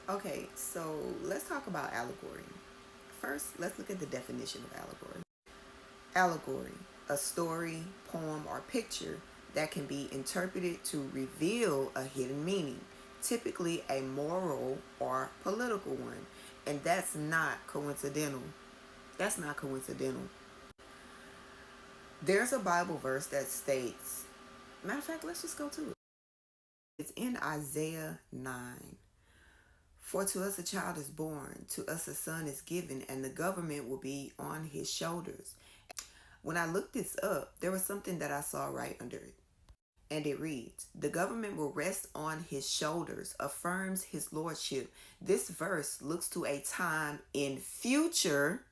Okay, so let's talk about allegory. First, let's look at the definition of allegory. Allegory, a story, poem, or picture that can be interpreted to reveal a hidden meaning, typically a moral or political one. And that's not coincidental. That's not coincidental. There's a Bible verse that states, matter of fact, let's just go to it. It's in Isaiah 9. For to us a child is born, to us a son is given, and the government will be on his shoulders. When I looked this up, there was something that I saw right under it. And it reads, the government will rest on his shoulders, affirms his lordship. This verse looks to a time in future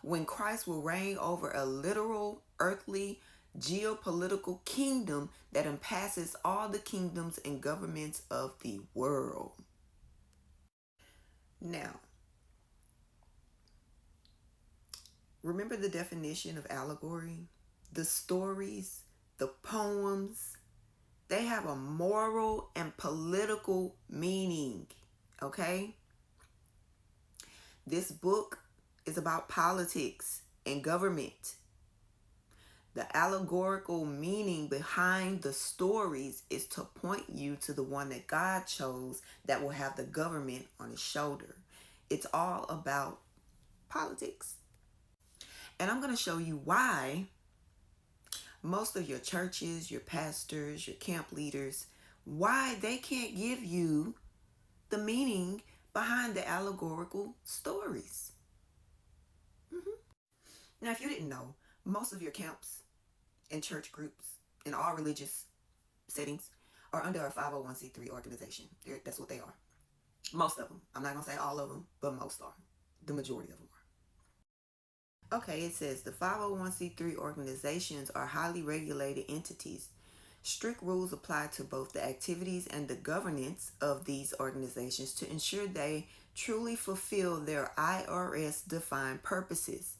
when Christ will reign over a literal, earthly, geopolitical kingdom that encompasses all the kingdoms and governments of the world. Now, remember the definition of allegory? The stories, the poems, they have a moral and political meaning, okay? This book is about politics and government. The allegorical meaning behind the stories is to point you to the one that God chose that will have the government on his shoulder. It's all about politics. And I'm going to show you why most of your churches, your pastors, your camp leaders, why they can't give you the meaning behind the allegorical stories. Now, if you didn't know, most of your camps and church groups in all religious settings are under a 501c3 organization. That's what they are. Most of them. I'm not going to say all of them, but most are. The majority of them are. Okay, it says the 501c3 organizations are highly regulated entities. Strict rules apply to both the activities and the governance of these organizations to ensure they truly fulfill their IRS defined purposes.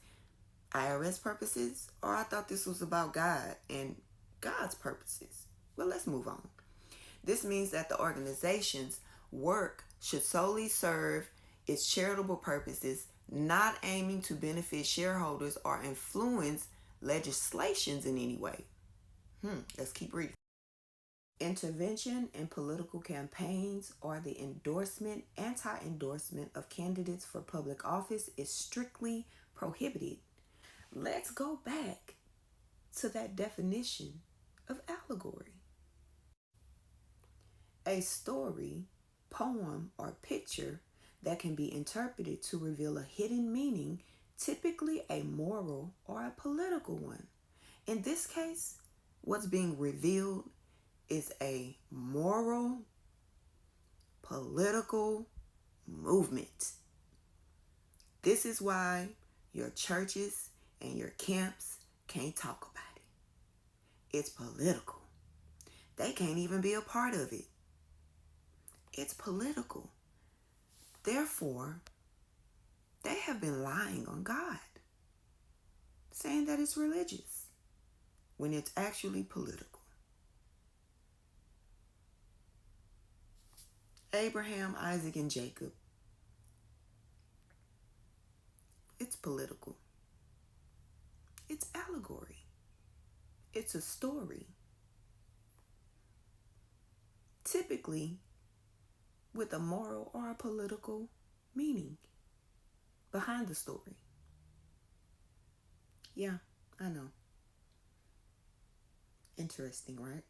IRS purposes? Or I thought this was about God and God's purposes. Well, let's move on. This means that the organization's work should solely serve its charitable purposes, not aiming to benefit shareholders or influence legislations in any way. Let's keep reading. Intervention in political campaigns or the endorsement, anti-endorsement of candidates for public office is strictly prohibited. Let's go back to that definition of allegory. A story, poem, or picture that can be interpreted to reveal a hidden meaning, typically a moral or a political one. In this case, what's being revealed is a moral, political movement. This is why your churches and your camps can't talk about it. It's political. They can't even be a part of it. It's political. Therefore, they have been lying on God, saying that it's religious when it's actually political. Abraham, Isaac, and Jacob. It's political. It's allegory. It's a story. Typically with a moral or a political meaning behind the story. Yeah, I know. Interesting, right?